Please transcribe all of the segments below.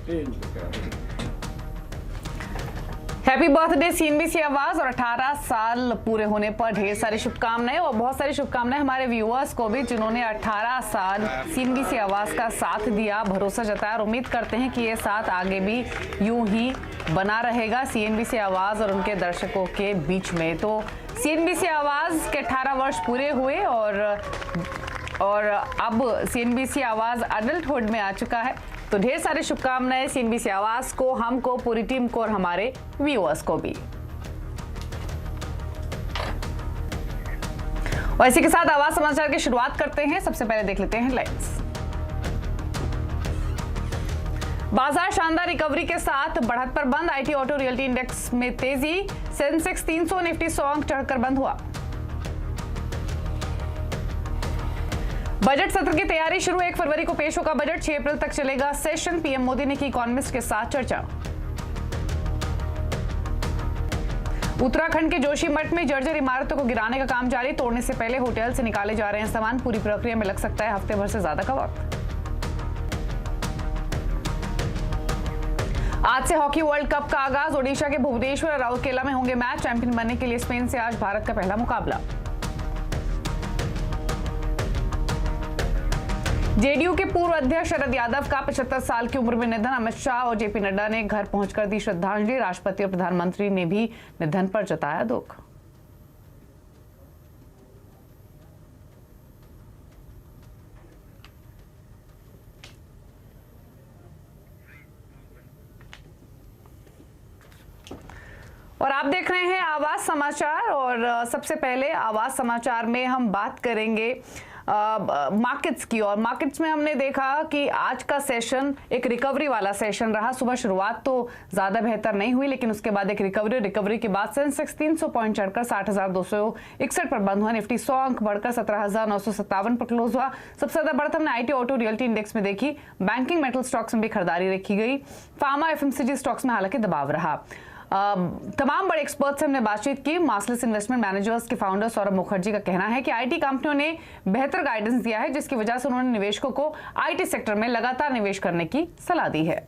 Happy birthday CNBC आवाज और 18 साल पूरे होने पर ढेर सारी शुभकामनाएं और बहुत सारी शुभकामनाएं हमारे व्यूअर्स को भी जिन्होंने 18 साल सीएनबीसी आवाज का साथ दिया, भरोसा जताया और उम्मीद करते हैं कि ये साथ आगे भी यूं ही बना रहेगा सीएनबीसी आवाज और उनके दर्शकों के बीच में। तो सीएनबीसी आवाज के 18 वर्ष पूरे हुए और अब सीएनबीसी आवाज अडल्टहुड में आ चुका है। तो ढेर सारी शुभकामनाएं सीएनबीसी आवाज को, हमको, पूरी टीम को और हमारे व्यूअर्स को भी। और इसी के साथ आवाज समाचार की शुरुआत करते हैं। सबसे पहले देख लेते हैं हेडलाइंस। बाजार शानदार रिकवरी के साथ बढ़त पर बंद, आईटी ऑटो रियल्टी इंडेक्स में तेजी, सेंसेक्स 300 निफ्टी 100 अंक चढ़कर बंद हुआ। बजट सत्र की तैयारी शुरू, 1 फरवरी को पेश होगा बजट, 6 अप्रैल तक चलेगा सेशन, पीएम मोदी ने की इकोनॉमिस्ट के साथ चर्चा। उत्तराखंड के जोशीमठ में जर्जर इमारतों को गिराने का काम जारी, तोड़ने से पहले होटल से निकाले जा रहे हैं सामान, पूरी प्रक्रिया में लग सकता है हफ्ते भर से ज्यादा का वक्त। आज से हॉकी वर्ल्ड कप का आगाज, ओडिशा के भुवनेश्वर और राउरकेला में होंगे मैच, चैंपियन बनने के लिए स्पेन से आज भारत का पहला मुकाबला। जेडीयू के पूर्व अध्यक्ष शरद यादव का 75 साल की उम्र में निधन, अमित शाह और जेपी नड्डा ने घर पहुंचकर दी श्रद्धांजलि, राष्ट्रपति और प्रधानमंत्री ने भी निधन पर जताया दुख। और आप देख रहे हैं आवाज समाचार और सबसे पहले आवाज समाचार में हम बात करेंगे मार्केट्स की। और मार्केट्स में हमने देखा कि आज का सेशन एक रिकवरी वाला सेशन रहा। सुबह शुरुआत तो ज्यादा बेहतर नहीं हुई, लेकिन उसके बाद एक रिकवरी के बाद सेंसेक्स 300 पॉइंट चढ़कर 60,261 पर बंद हुआ, निफ्टी 100 अंक बढ़कर 17,957 पर क्लोज हुआ। सबसे ज्यादा बढ़त हमने आईटी ऑटो रियल्टी इंडेक्स में देखी, बैंकिंग मेटल स्टॉक्स में भी खरीदारी रखी गई, फार्मा एफएमसीजी स्टॉक्स में हालांकि दबाव रहा। तमाम बड़े एक्सपर्ट से हमने बातचीत की। मार्सलिस इन्वेस्टमेंट मैनेजर्स के फाउंडर सौरभ मुखर्जी का कहना है कि आईटी कंपनियों ने बेहतर गाइडेंस दिया है, जिसकी वजह से उन्होंने निवेशकों को आईटी सेक्टर में लगातार निवेश करने की सलाह दी है।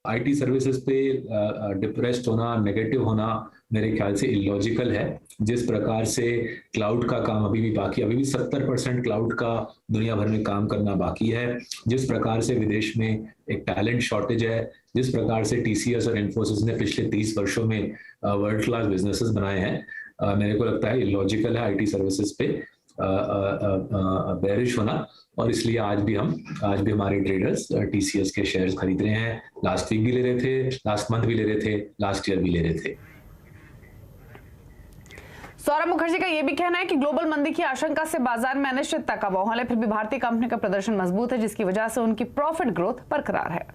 आईटी सर्विसेज पे डिप्रेस्ड होना, नेगेटिव होना मेरे ख्याल से इलॉजिकल है। जिस प्रकार से क्लाउड का काम अभी भी 70% क्लाउड का दुनिया भर में काम करना बाकी है, जिस प्रकार से विदेश में एक टैलेंट शॉर्टेज है, जिस प्रकार से टीसीएस और इन्फोसिस ने पिछले 30 वर्षों में वर्ल्ड क्लास बिजनेसेस बनाए हैं, मेरे को लगता है इलॉजिकल है आईटी सर्विसेज पे बेरिश होना। और इसलिए आज भी हमारे ट्रेडर्स टीसीएस के शेयर्स खरीद रहे हैं। लास्ट वीक भी ले रहे थे, लास्ट मंथ भी ले रहे थे, लास्ट ईयर भी ले रहे थे। सौरभ मुखर्जी का यह भी कहना है कि ग्लोबल मंदी की आशंका से बाजार में अनिश्चितता का माहौल है, फिर भी भारतीय कंपनी का प्रदर्शन मजबूत है, जिसकी वजह से उनकी प्रॉफिट ग्रोथ बरकरार है।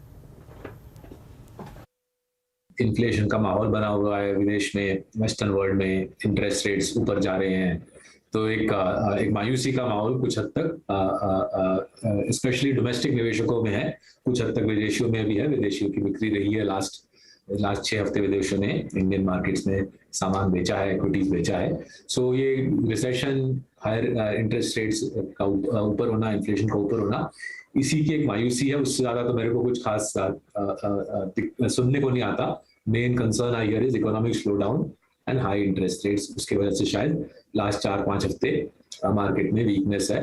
इन्फ्लेशन का माहौल बना हुआ है विदेश में, वेस्टर्न वर्ल्ड में इंटरेस्ट रेट्स ऊपर जा रहे हैं, तो एक मायूसी का माहौल कुछ हद तक स्पेशली डोमेस्टिक निवेशकों में है, कुछ हद तक विदेशियों में भी है। विदेशियों की बिक्री रही है लास्ट 6 हफ्ते विदेशों ने इंडियन मार्केट्स में सामान बेचा है, इक्विटीज बेचा है। सो ये रिसेशन, हायर इंटरेस्ट रेट्स का ऊपर होना, इन्फ्लेशन का ऊपर होना, इसी की एक मायूसी है। उससे ज्यादा तो मेरे को कुछ खास सुनने को नहीं आता। Main concern I hear is economic slow down and high interest rates, उसके वजह से शायद लास्ट 4-5 हफ्ते मार्केट में वीकनेस है।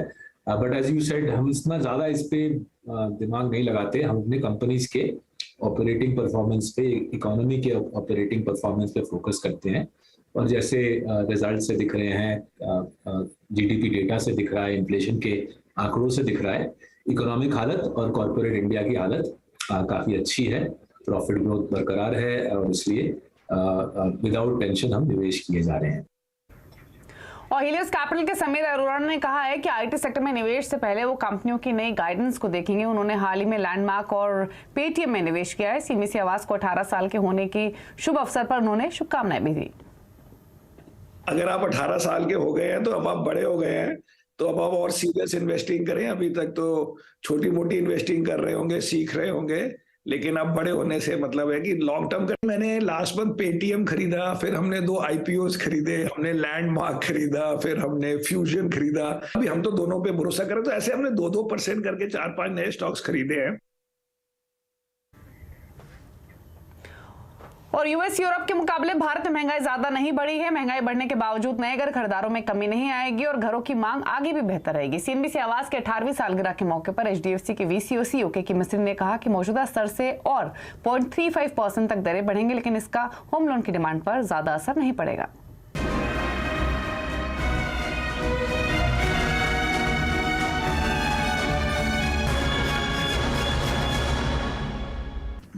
बट एज यू सेड, हम इतना ज्यादा इस पे दिमाग नहीं लगाते, हम अपने कंपनीज के ऑपरेटिंग परफॉर्मेंस पे, इकोनॉमी के ऑपरेटिंग परफॉर्मेंस पे फोकस करते हैं। और जैसे रिजल्ट से दिख रहे हैं, जीडीपी डेटा से दिख रहा है, इन्फ्लेशन के आंकड़ों से दिख रहा है, इकोनॉमिक हालत और कॉर्पोरेट इंडिया की हालत काफी अच्छी है, प्रॉफिट ग्रोथ बरकरार है और इसलिए विदाउट टेंशन हम निवेश किए जा रहे हैं। और हीलियोस कैपिटल के समीर अरोड़ा ने कहा है कि आईटी सेक्टर में निवेश से पहले वो कंपनियों की नई गाइडेंस को देखेंगे। उन्होंने हाल ही में लैंडमार्क और पेटीएम में निवेश किया है। सीएनबीसी आवाज को 18 साल के होने की शुभ अवसर पर उन्होंने शुभकामनाएं भी दी। अगर आप 18 साल के हो गए हैं तो अब आप बड़े हो गए हैं, तो अब आप और सीरियस इन्वेस्टिंग करें। अभी तक तो छोटी मोटी इन्वेस्टिंग कर रहे होंगे, सीख रहे होंगे, लेकिन अब बड़े होने से मतलब है कि लॉन्ग टर्म का। मैंने लास्ट मंथ पेटीएम खरीदा, फिर हमने 2 आईपीओस खरीदे, हमने लैंडमार्क खरीदा, फिर हमने फ्यूजन खरीदा। अभी हम तो दोनों पे भरोसा करें, तो ऐसे हमने 2-2% करके 4-5 नए स्टॉक्स खरीदे हैं। और यूएस यूरोप के मुकाबले भारत में महंगाई ज्यादा नहीं बढ़ी है। महंगाई बढ़ने के बावजूद नए घर खरीदारों में कमी नहीं आएगी और घरों की मांग आगे भी बेहतर रहेगी। सीएनबीसी आवास के 18वीं सालगिरह के मौके पर एचडीएफसी के वीसीओ ओके की मिस्त्री ने कहा कि मौजूदा स्तर से और 0.35% तक दरें बढ़ेंगी, लेकिन इसका होम लोन की डिमांड पर ज्यादा असर नहीं पड़ेगा।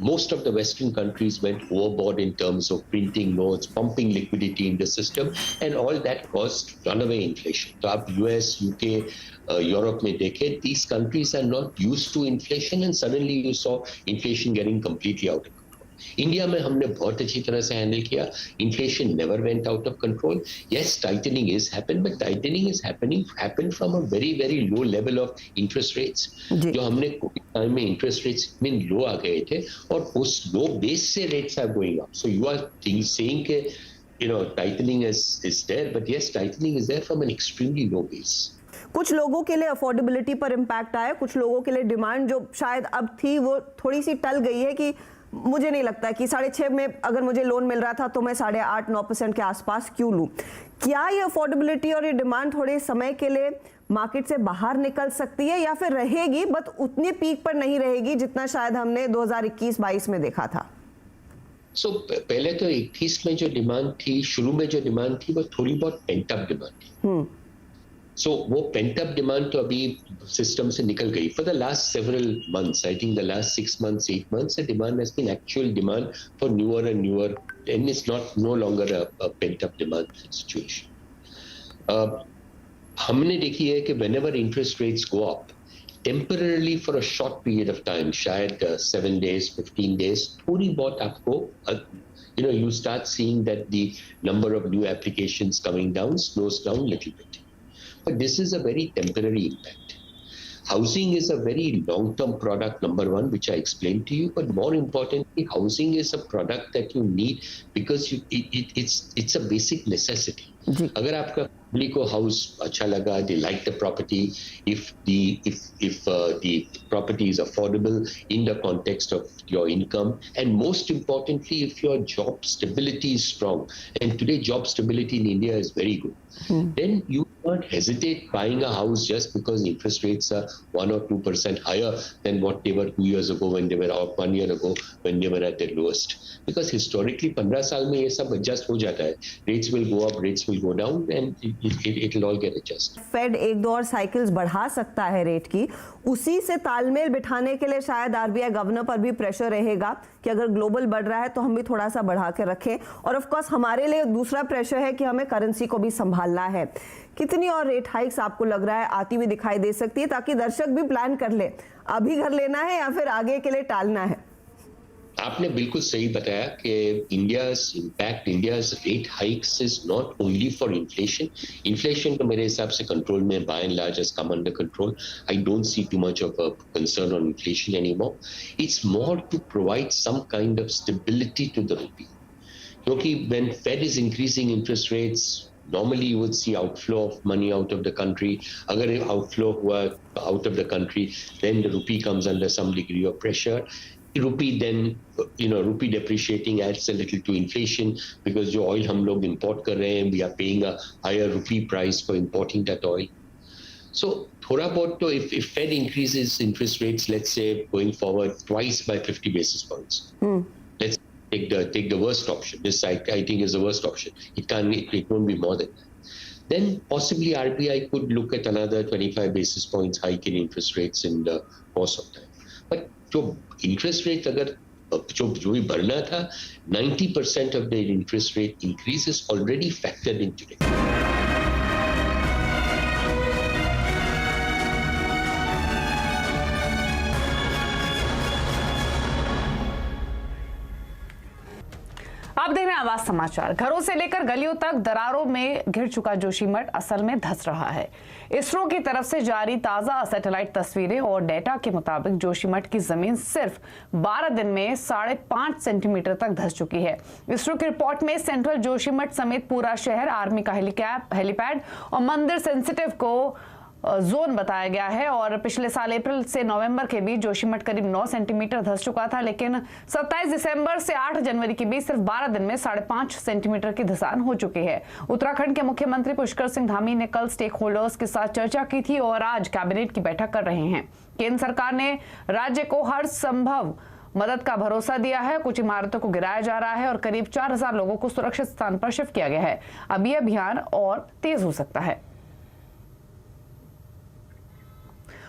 Most of the Western countries went overboard in terms of printing notes, pumping liquidity in the system, and all that caused runaway inflation. So, आप US, UK, Europe में देखें, these countries are not used to inflation, and suddenly you saw inflation getting completely out of control. India में हमने बहुत अच्छी तरह से handle किया. Inflation never went out of control. Yes, tightening is happened, but tightening is happened from a very very low level of interest rates. जो हमने Covid time में interest rates में low आ गए थे और उस low base से rates are going up. So you are saying कि tightening is there, but yes, tightening is there from an extremely low base. कुछ लोगों के लिए अफोर्डेबिलिटी पर इम्पैक्ट आया, कुछ लोगों के लिए डिमांड जो शायद अब थी वो थोड़ी सी टल गई है कि मुझे नहीं लगता कि 6.5 में अगर मुझे लोन मिल रहा था तो मैं 8.5-9% के आसपास क्यों लूं। क्या ये अफोर्डेबिलिटी और ये डिमांड थोड़े समय के लिए मार्केट से बाहर निकल सकती है या फिर रहेगी, बट उतनी पीक पर नहीं रहेगी जितना शायद हमने 2021-22 में देखा था? पहले तो 21 में जो डिमांड थी, शुरू में जो डिमांड थी, वो थोड़ी बहुत पेंट अप डिमांड थी. वो पेंट अप डिमांड तो अभी सिस्टम से निकल गई. For the last several months, I think the last 6 months, 8 months, the demand has been actual demand for newer and newer, and it's no longer a pent up demand situation. हमने देखी है कि whenever interest rates go up, temporarily for a short period of time, शायद 7 days, 15 days, थोड़ी बहुत आपको you start seeing that the number of new applications coming down slows down a little bit. But this is a very temporary impact. Housing is a very long-term product, number one, which I explained to you. But more importantly, housing is a product that you need because it's a basic necessity. अगर आपका family को house अच्छा लगा, they like the property, if the property is affordable in the context of your income, and most importantly, if your job stability is strong, and today job stability in India is very good, then you not hesitate buying a house just because interest rates are 1 or 2% higher than what they were 2 years ago when they were, or 1 year ago when they were at their lowest. Because historically 15 साल में ये सब adjust हो जाता है. Rates will go up, rates will go down, and it will all get adjusted. फेड 1-2 और cycles बढ़ा सकता है रेट की, उसी से तालमेल बिठाने के लिए शायद आरबीआई गवर्नर पर भी प्रेशर रहेगा कि अगर ग्लोबल बढ़ रहा है तो हम भी थोड़ा सा बढ़ा के रखें. और ऑफ कोर्स हमारे लिए दूसरा प्रेशर है कि हमें करेंसी को भी संभालना है. कितनी और रेट हाइक्स आपको लग रहा है आती हुई दिखाई दे सकती है, ताकि दर्शक भी प्लान कर ले, अभी घर लेना है या फिर आगे के लिए टालना है? आपने बिल्कुल सही बताया कि India's rate hikes is not only for inflation. Inflation तो मेरे हिसाब से कंट्रोल में by and large has come under control. I don't see too much of a concern on inflation anymore. It's more to provide some kind of stability to the rupee, क्योंकि when Fed is increasing interest rates, normally you would see outflow of money out of the country. Agar outflow hua out of the country, then the rupee comes under some degree of pressure. Rupee then, rupee depreciating adds a little to inflation because jo oil hum log import kar rahe hain, we are paying a higher rupee price for importing that oil. So thoda bahut to if Fed increases interest rates, let's say going forward twice by 50 basis points, let's take the worst option. This I think is the worst option. It won't be more than that. Then possibly RBI could look at another 25 basis points hike in interest rates in the course of time. But जो interest rate अगर जो भी बढ़ना था, 90% of the interest rate increase is already factored in today. आप देख रहे हैं आवाज समाचार। घरों से लेकर गलियों तक दरारों में घिर चुका जोशीमठ असल में धंस रहा है। इसरो की तरफ से जारी ताजा सैटेलाइट तस्वीरें और डेटा के मुताबिक जोशीमठ की जमीन सिर्फ 12 दिन में 5.5 सेंटीमीटर तक धंस चुकी है। इसरो की रिपोर्ट में सेंट्रल जोशीमठ समेत पूरा शहर, आर्मी का हेलीपैड और मंदिर सेंसिटिव को जोन बताया गया है और पिछले साल अप्रैल से नवंबर के बीच जोशीमठ करीब 9 सेंटीमीटर धंस चुका था, लेकिन 27 दिसंबर से 8 जनवरी के बीच सिर्फ 12 दिन में 5.5 सेंटीमीटर की धंसान हो चुकी है। उत्तराखंड के मुख्यमंत्री पुष्कर सिंह धामी ने कल स्टेक होल्डर्स के साथ चर्चा की थी और आज कैबिनेट की बैठक कर रहे हैं। केंद्र सरकार ने राज्य को हर संभव मदद का भरोसा दिया है। कुछ इमारतों को गिराया जा रहा है और करीब 4000 लोगों को सुरक्षित स्थान पर शिफ्ट किया गया है। अब यह अभियान और तेज हो सकता है।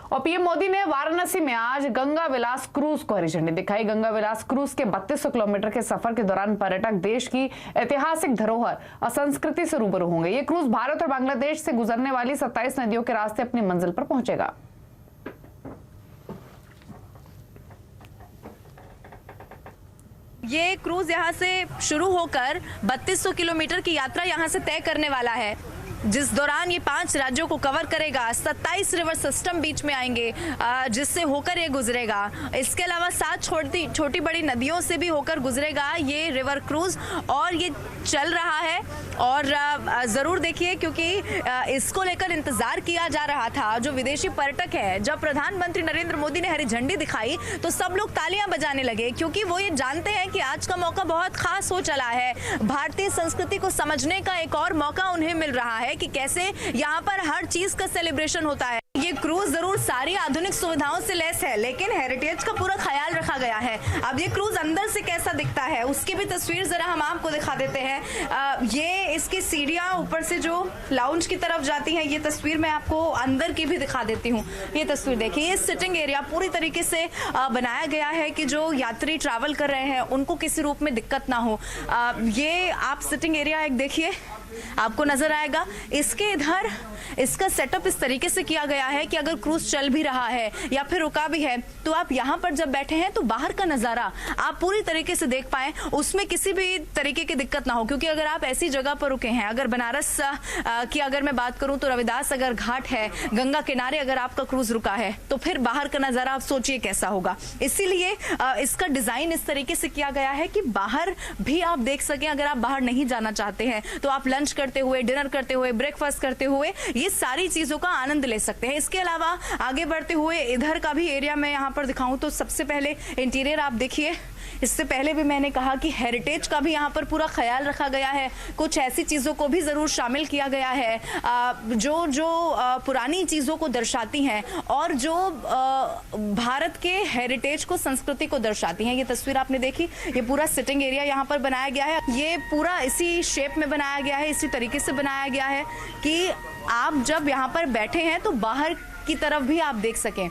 और पीएम मोदी ने वाराणसी में आज गंगा विलास क्रूज को हरी झंडी दिखाई। गंगा विलास क्रूज के 3200 किलोमीटर के सफर के दौरान पर्यटक देश की ऐतिहासिक धरोहर और संस्कृति से रूबरू होंगे। ये क्रूज भारत और बांग्लादेश से गुजरने वाली 27 नदियों के रास्ते अपनी मंजिल पर पहुंचेगा। ये क्रूज यहाँ से शुरू होकर 3200 किलोमीटर की यात्रा यहाँ से तय करने वाला है, जिस दौरान ये 5 राज्यों को कवर करेगा। 27 रिवर सिस्टम बीच में आएंगे जिससे होकर ये गुजरेगा। इसके अलावा 7 छोटी बड़ी नदियों से भी होकर गुजरेगा ये रिवर क्रूज और ये चल रहा है। और ज़रूर देखिए, क्योंकि इसको लेकर इंतज़ार किया जा रहा था। जो विदेशी पर्यटक है, जब प्रधानमंत्री नरेंद्र मोदी ने हरी झंडी दिखाई तो सब लोग तालियां बजाने लगे, क्योंकि वो ये जानते हैं कि आज का मौका बहुत खास हो चला है। भारतीय संस्कृति को समझने का एक और मौका उन्हें मिल रहा है कि कैसे यहाँ पर हर चीज का सेलिब्रेशन होता है। ये क्रूज जरूर सारी आधुनिक सुविधाओं से लैस है, लेकिन हेरिटेज का पूरा ख्याल रखा गया है। अब ये क्रूज अंदर से कैसा दिखता है उसकी भी तस्वीर जरा हम आपको दिखा देते हैं। ये इसकी सीढ़ियाँ ऊपर से जो लाउंज की तरफ जाती हैं, ये तस्वीर मैं आपको अंदर की भी दिखा देती हूँ। ये तस्वीर देखिए, ये सिटिंग एरिया पूरी तरीके से बनाया गया है कि जो यात्री ट्रैवल कर रहे हैं उनको किसी रूप में दिक्कत ना हो। ये आप सिटिंग एरिया एक देखिए, आपको नजर आएगा। इसके इधर इसका सेटअप इस तरीके से किया गया है कि अगर क्रूज चल भी रहा है या फिर रुका भी है तो आप यहाँ पर जब बैठे हैं तो बाहर का नजारा आप पूरी तरीके से देख पाएं, उसमें किसी भी तरीके की दिक्कत ना हो। क्योंकि अगर आप ऐसी जगह पर रुके हैं, अगर बनारस की अगर मैं बात करूं तो रविदास अगर घाट है, गंगा किनारे अगर आपका क्रूज रुका है तो फिर बाहर का नजारा आप सोचिए कैसा होगा। इसीलिए इसका डिजाइन इस तरीके से किया गया है कि बाहर भी आप देख सकें। अगर आप बाहर नहीं जाना चाहते हैं तो आप लंच करते हुए, डिनर करते हुए, ब्रेकफास्ट करते हुए ये सारी चीजों का आनंद ले सकते हैं। इसके अलावा आगे बढ़ते हुए इधर का भी एरिया मैं यहाँ पर दिखाऊं तो सबसे पहले इंटीरियर आप देखिए। इससे पहले भी मैंने कहा कि हेरिटेज का भी यहाँ पर पूरा ख्याल रखा गया है। कुछ ऐसी चीज़ों को भी ज़रूर शामिल किया गया है जो पुरानी चीज़ों को दर्शाती हैं और जो भारत के हेरिटेज को, संस्कृति को दर्शाती हैं। ये तस्वीर आपने देखी, ये पूरा सिटिंग एरिया यहाँ पर बनाया गया है। ये पूरा इसी शेप में बनाया गया है, इसी तरीके से बनाया गया है कि आप जब यहाँ पर बैठे हैं तो बाहर की तरफ भी आप देख सकें,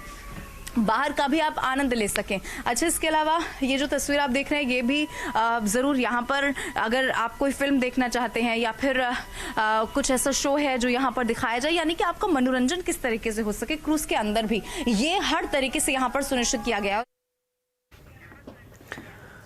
बाहर का भी आप आनंद ले सकें। अच्छा, इसके अलावा ये जो तस्वीर आप देख रहे हैं, ये भी ज़रूर यहाँ पर अगर आप कोई फिल्म देखना चाहते हैं या फिर कुछ ऐसा शो है जो यहाँ पर दिखाया जाए, यानी कि आपका मनोरंजन किस तरीके से हो सके क्रूज़ के अंदर भी, ये हर तरीके से यहाँ पर सुनिश्चित किया गया है।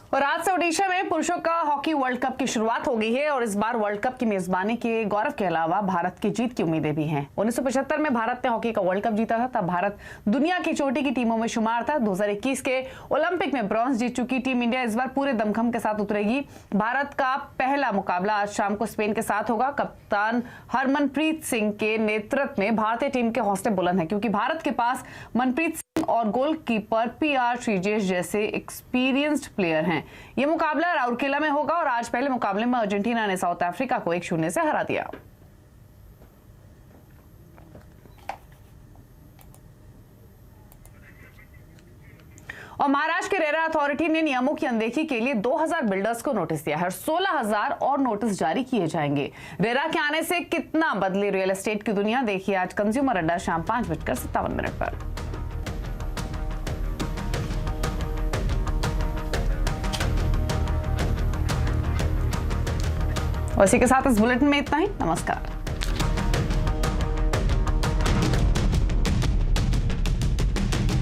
और आज से ओडिशा में पुरुषों का हॉकी वर्ल्ड कप की शुरुआत हो गई है और इस बार वर्ल्ड कप की मेजबानी के गौरव के अलावा भारत की जीत की उम्मीदें भी हैं। 1975 में भारत ने हॉकी का वर्ल्ड कप जीता था, तब भारत दुनिया की चोटी की टीमों में शुमार था। 2021 के ओलंपिक में ब्रॉन्ज जीत चुकी टीम इंडिया इस बार पूरे दमखम के साथ उतरेगी। भारत का पहला मुकाबला आज शाम को स्पेन के साथ होगा। कप्तान हरमनप्रीत सिंह के नेतृत्व में भारतीय टीम के हौसले बुलंद हैं, क्योंकि भारत के पास मनप्रीत और गोलकीपर पीआर श्रीजेश जैसे एक्सपीरियंस्ड प्लेयर हैं। यह मुकाबला राउरकेला में होगा और आज पहले मुकाबले में अर्जेंटीना ने साउथ अफ्रीका को 1-0 से हरा दिया। और महाराष्ट्र के रेरा अथॉरिटी ने नियमों की अनदेखी के लिए 2000 बिल्डर्स को नोटिस दिया है और 16000 और नोटिस जारी किए जाएंगे। रेरा के आने से कितना बदली रियल एस्टेट की दुनिया, देखिए आज कंज्यूमर अड्डा शाम 5:57 पर। और इसी के साथ इस बुलेटिन में इतना ही। नमस्कार।